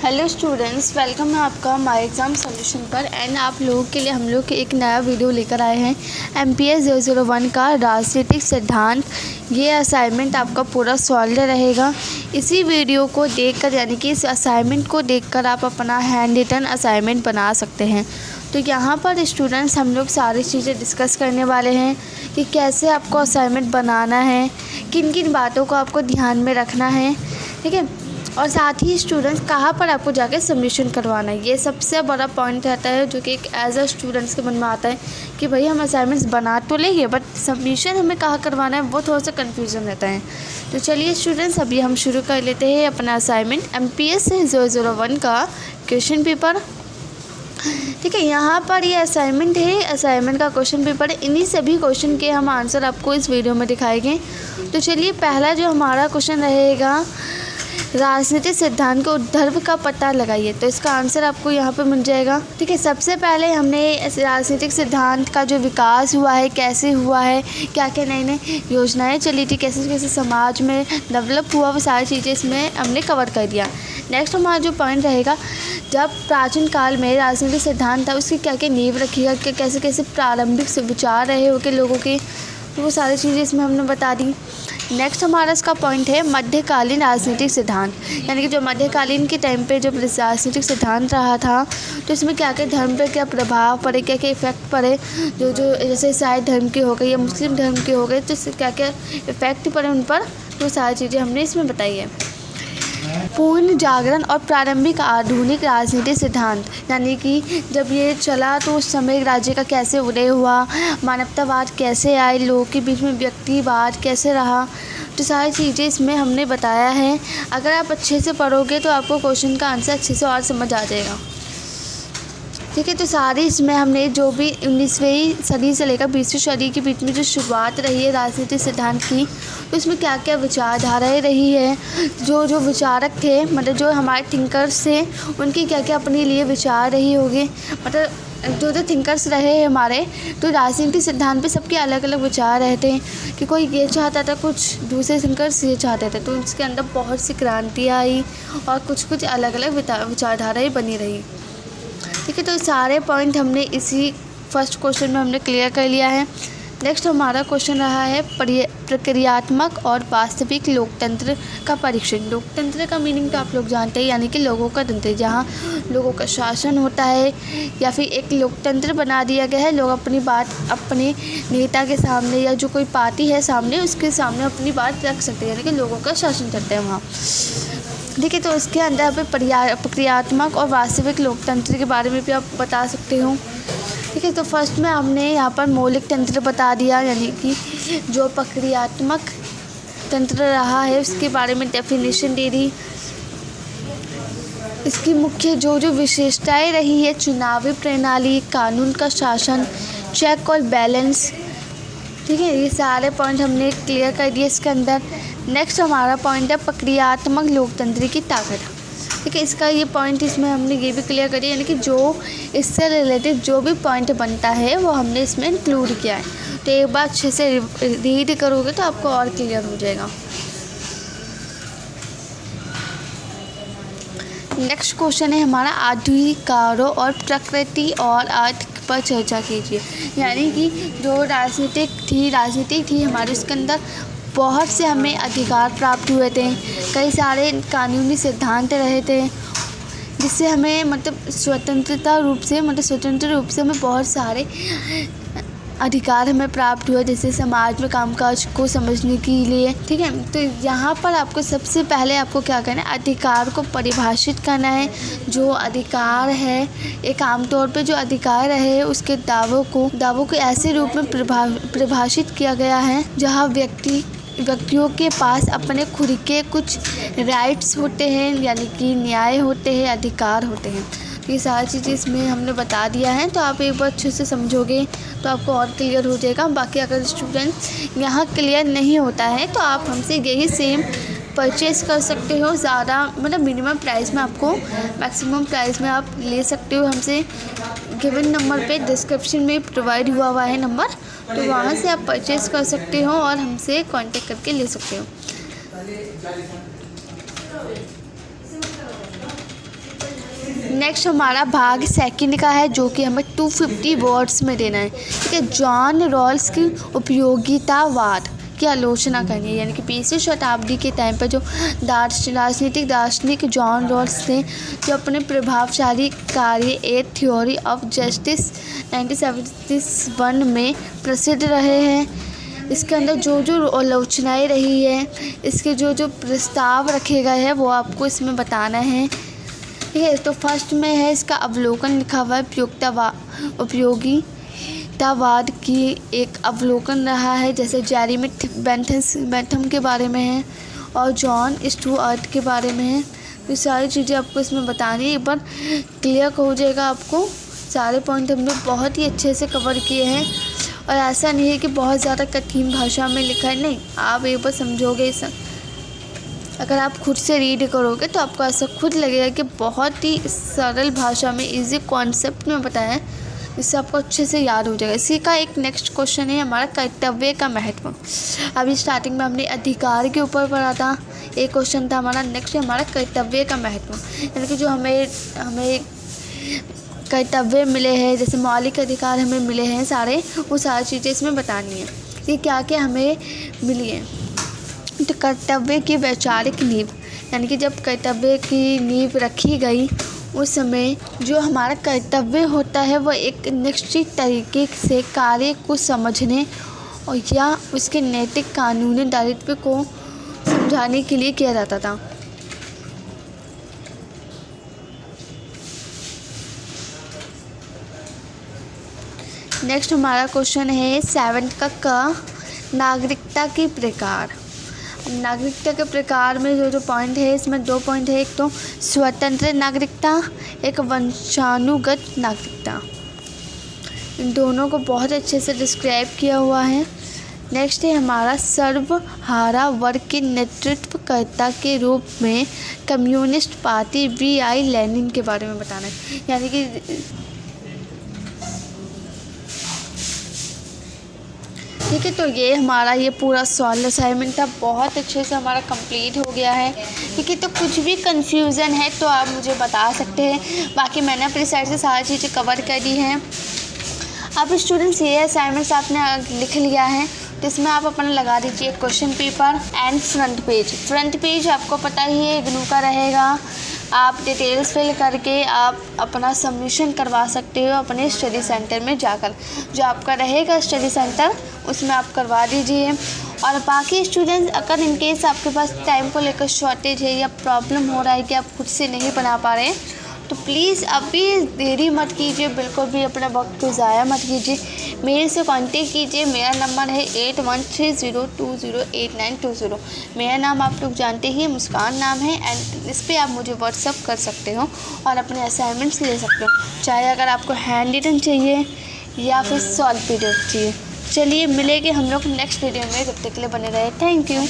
Hello students, welcome है आपका my exam solution पर। एंड आप लोगों के लिए हम लोग एक नया वीडियो लेकर आए हैं MPS 001 का राजनीतिक सिद्धांत। ये असाइनमेंट आपका पूरा सॉल्व रहेगा। इसी वीडियो को देखकर यानी कि इस असाइनमेंट को देखकर आप अपना हैंड रिटन असाइनमेंट बना सकते हैं। तो यहाँ पर स्टूडेंट्स हम लोग सारी चीज़ें डिस्कस करने वाले हैं कि कैसे आपको असाइनमेंट बनाना है, किन किन बातों को आपको ध्यान में रखना है, ठीक है। और साथ ही स्टूडेंट्स कहाँ पर आपको जाकर सबमिशन करवाना है, ये सबसे बड़ा पॉइंट रहता है जो कि एक एज अ स्टूडेंट्स के मन में आता है कि भाई हम असाइनमेंट्स बना तो लेंगे बट सबमिशन हमें कहाँ करवाना है, वो थोड़ा सा कन्फ्यूज़न रहता है। तो चलिए स्टूडेंट्स, अभी हम शुरू कर लेते हैं अपना असाइनमेंट MPS 001 का क्वेश्चन पेपर। ठीक है, यहाँ पर ये असाइनमेंट है, असाइनमेंट का क्वेश्चन पेपर है। इन्हीं सभी क्वेश्चन के हम आंसर आपको इस वीडियो में दिखाएंगे। तो चलिए, पहला जो हमारा क्वेश्चन रहेगा, राजनीतिक सिद्धांत को उद्धर्व का पता लगाइए। तो इसका आंसर आपको यहाँ पे मिल जाएगा। ठीक है, सबसे पहले हमने राजनीतिक सिद्धांत का जो विकास हुआ है, कैसे हुआ है, क्या क्या नई नई योजनाएं चली थी, कैसे कैसे समाज में डेवलप हुआ, वो सारी चीज़ें इसमें हमने कवर कर दिया। नेक्स्ट हमारा जो पॉइंट रहेगा, जब प्राचीन काल में राजनीतिक सिद्धांत था उसकी क्या क्या नींव रखिएगा, क्या कैसे कैसे प्रारंभिक विचार रहे होंगे लोगों के, तो वो सारी चीज़ें इसमें हमने बता दी। नेक्स्ट हमारा इसका पॉइंट है मध्यकालीन राजनीतिक सिद्धांत, यानी कि जो मध्यकालीन के टाइम पे जो राजनीतिक सिद्धांत रहा था, तो इसमें क्या क्या धर्म पे क्या प्रभाव पड़े, क्या क्या इफ़ेक्ट पड़े, जो जो जैसे ईसाई धर्म के हो गए या मुस्लिम धर्म के हो गए, तो इससे क्या क्या इफ़ेक्ट पड़े उन पर, तो सारी चीज़ें हमने इसमें बताई है। पूर्ण जागरण और प्रारंभिक आधुनिक राजनीतिक सिद्धांत, यानी कि जब ये चला तो उस समय राज्य का कैसे उदय हुआ, मानवतावाद कैसे आए, लोगों के बीच में व्यक्तिवाद कैसे रहा, तो सारी चीज़ें इसमें हमने बताया है। अगर आप अच्छे से पढ़ोगे तो आपको क्वेश्चन का आंसर अच्छे से और समझ आ जाएगा। ठीक है, तो सारी इसमें हमने जो भी 19वीं सदी से लेकर 20वीं सदी के बीच में जो शुरुआत रही है राजनीतिक सिद्धांत की, तो इसमें क्या क्या विचारधाराएँ रही है, जो जो विचारक थे, मतलब जो हमारे थिंकर्स थे, उनकी क्या क्या अपने लिए विचार रही होगी, मतलब जो जो थिंकर्स रहे हैं हमारे, तो राजनीतिक सिद्धांत पे सबके अलग अलग विचार रहते हैं कि कोई ये चाहता था, कुछ दूसरे थिंकर्स ये चाहते थे, तो उसके अंदर बहुत सी क्रांतियाँ आई और कुछ कुछ अलग अलग विचारधाराएँ बनी रही। ठीक है, तो सारे पॉइंट हमने इसी फर्स्ट क्वेश्चन में हमने क्लियर कर लिया है। नेक्स्ट हमारा क्वेश्चन रहा है प्रक्रियात्मक और वास्तविक लोकतंत्र का परीक्षण। लोकतंत्र का मीनिंग तो आप लोग जानते हैं, यानी कि लोगों का तंत्र, जहाँ लोगों का शासन होता है या फिर एक लोकतंत्र बना दिया गया है। लोग अपनी बात अपने नेता के सामने या जो कोई पार्टी है सामने, उसके सामने अपनी बात रख सकते हैं, यानी कि लोगों का शासन करते हैं वहाँ। ठीक है, तो उसके अंदर पे प्रक्रियात्मक और वास्तविक लोकतंत्र के बारे में भी आप बता सकते हो। ठीक है, तो फर्स्ट में हमने यहाँ पर मौलिक तंत्र बता दिया, यानी कि जो प्रक्रियात्मक तंत्र रहा है उसके बारे में डेफिनेशन दे दी। इसकी मुख्य जो जो विशेषताएं रही है, चुनावी प्रणाली, कानून का शासन, चेक और बैलेंस। ठीक है, ये सारे पॉइंट हमने क्लियर कर दिए इसके अंदर। नेक्स्ट हमारा पॉइंट है प्रक्रियात्मक लोकतंत्र की ताकत। ठीक है, इसका ये पॉइंट इसमें हमने ये भी क्लियर कर दिया, यानी कि जो इससे रिलेटेड जो भी पॉइंट बनता है वो हमने इसमें इंक्लूड किया है। तो एक बार अच्छे से रीड करोगे तो आपको और क्लियर हो जाएगा। नेक्स्ट क्वेश्चन है हमारा अधिकारों और प्रकृति और अर्थ पर चर्चा कीजिए। यानी कि जो राजनीतिक थी हमारे, उसके अंदर बहुत से हमें अधिकार प्राप्त हुए थे, कई सारे कानूनी सिद्धांत रहे थे, जिससे हमें मतलब स्वतंत्र रूप से हमें बहुत सारे अधिकार हमें प्राप्त हुए, जैसे समाज में कामकाज को समझने के लिए। ठीक है, तो यहाँ पर आपको सबसे पहले आपको क्या करना है, अधिकार को परिभाषित करना है। जो अधिकार है, एक आमतौर पे जो अधिकार है उसके दावों को ऐसे रूप में परिभाषित किया गया है जहाँ व्यक्तियों के पास अपने खुद के कुछ राइट्स होते हैं, यानी कि न्याय होते हैं, अधिकार होते हैं। ये सारी चीज़ें इसमें हमने बता दिया है, तो आप एक बार अच्छे से समझोगे तो आपको और क्लियर हो जाएगा। बाकी अगर स्टूडेंट यहाँ क्लियर नहीं होता है तो आप हमसे यही सेम परचेज़ कर सकते हो। ज़्यादा मतलब मिनिमम प्राइस में आपको मैक्सिमम प्राइस में आप ले सकते हो हमसे। गिवन नंबर पे डिस्क्रिप्शन में प्रोवाइड हुआ है नंबर, तो वहाँ से आप परचेज़ कर सकते हो और हमसे कांटेक्ट करके ले सकते हो। नेक्स्ट हमारा भाग सेकंड का है, जो कि हमें 250 वर्ड्स में देना है। ठीक है, जॉन रॉल्स की उपयोगितावाद की आलोचना करनी है। यानी कि 20वीं शताब्दी के टाइम पर जो राजनीतिक दार्शनिक जॉन रॉल्स थे, जो अपने प्रभावशाली कार्य ए थ्योरी ऑफ जस्टिस 1971 में प्रसिद्ध रहे हैं। इसके अंदर जो जो आलोचनाएँ रही है, इसके जो जो प्रस्ताव रखे गए हैं, वो आपको इसमें बताना है। ठीक है, तो फर्स्ट में है इसका अवलोकन लिखा हुआ है। उपयोगितावाद की एक अवलोकन रहा है, जैसे जेरेमी बेंथम के बारे में है और जॉन स्टुअर्ट के बारे में है। तो सारी चीज़ें आपको इसमें बतानी है, एक बार क्लियर हो जाएगा आपको। सारे पॉइंट हमने बहुत ही अच्छे से कवर किए हैं और ऐसा नहीं है कि बहुत ज़्यादा कठिन भाषा में लिखा है, नहीं, आप एक बार समझोगे इसे। अगर आप खुद से रीड करोगे तो आपको ऐसा खुद लगेगा कि बहुत ही सरल भाषा में इजी कॉन्सेप्ट में बताया है, इससे आपको अच्छे से याद हो जाएगा। इसी का एक नेक्स्ट क्वेश्चन है हमारा कर्तव्य का महत्व। अभी स्टार्टिंग में हमने अधिकार के ऊपर पढ़ा था, एक क्वेश्चन था हमारा। नेक्स्ट है हमारा कर्तव्य का महत्व, यानी कि जो हमें कर्तव्य मिले हैं, जैसे मौलिक अधिकार हमें मिले हैं सारे, वो सारी चीज़ें इसमें बतानी है कि क्या क्या हमें मिली है। तो कर्तव्य की वैचारिक नींव, यानी कि जब कर्तव्य की नींव रखी गई, उस समय जो हमारा कर्तव्य होता है वो एक निश्चित तरीके से कार्य को समझने और या उसके नैतिक कानूनी दायित्व को समझाने के लिए किया जाता था। नेक्स्ट हमारा क्वेश्चन है 7 का नागरिकता के प्रकार। नागरिकता के प्रकार में जो पॉइंट है, इसमें 2 पॉइंट है, एक तो स्वतंत्र नागरिकता, एक वंशानुगत नागरिकता। इन दोनों को बहुत अच्छे से डिस्क्राइब किया हुआ है। नेक्स्ट है हमारा सर्वहारा वर्ग के नेतृत्वकर्ता के रूप में कम्युनिस्ट पार्टी V.I. लेनिन के बारे में बताना है। यानी कि ठीक है, तो ये हमारा ये पूरा सॉल्व असाइनमेंट था, बहुत अच्छे से हमारा कंप्लीट हो गया है। ठीक है, तो कुछ भी कंफ्यूजन है तो आप मुझे बता सकते हैं, बाकी मैंने अपनी साइड से सारी चीज़ें कवर कर दी हैं। अब स्टूडेंट्स ये असाइनमेंट्स आपने लिख लिया है, तो इसमें आप अपना लगा दीजिए question paper and front page आपको पता ही है इग्नू का रहेगा। आप डिटेल्स फिल करके आप अपना सबमिशन करवा सकते हो अपने स्टडी सेंटर में जाकर, जो आपका रहेगा स्टडी सेंटर उसमें आप करवा दीजिए। और बाकी स्टूडेंट्स, अगर इनकेस आपके पास टाइम को लेकर शॉर्टेज है या प्रॉब्लम हो रहा है कि आप खुद से नहीं बना पा रहे हैं, तो प्लीज़ अभी देरी मत कीजिए, बिल्कुल भी अपना वक्त को ज़ाया मत कीजिए, मेरे से कांटेक्ट कीजिए। मेरा नंबर है 8130208920। मेरा नाम आप लोग जानते ही, मुस्कान नाम है, एंड इस पर आप मुझे व्हाट्सअप कर सकते हो और अपने असाइनमेंट्स ले सकते हो, चाहे अगर आपको हैंड रिटन चाहिए या फिर सॉल्व पीडीएफ चाहिए। चलिए मिलेंगे हम लोग नेक्स्ट वीडियो में, तब तक के लिए बने रहे। Thank you.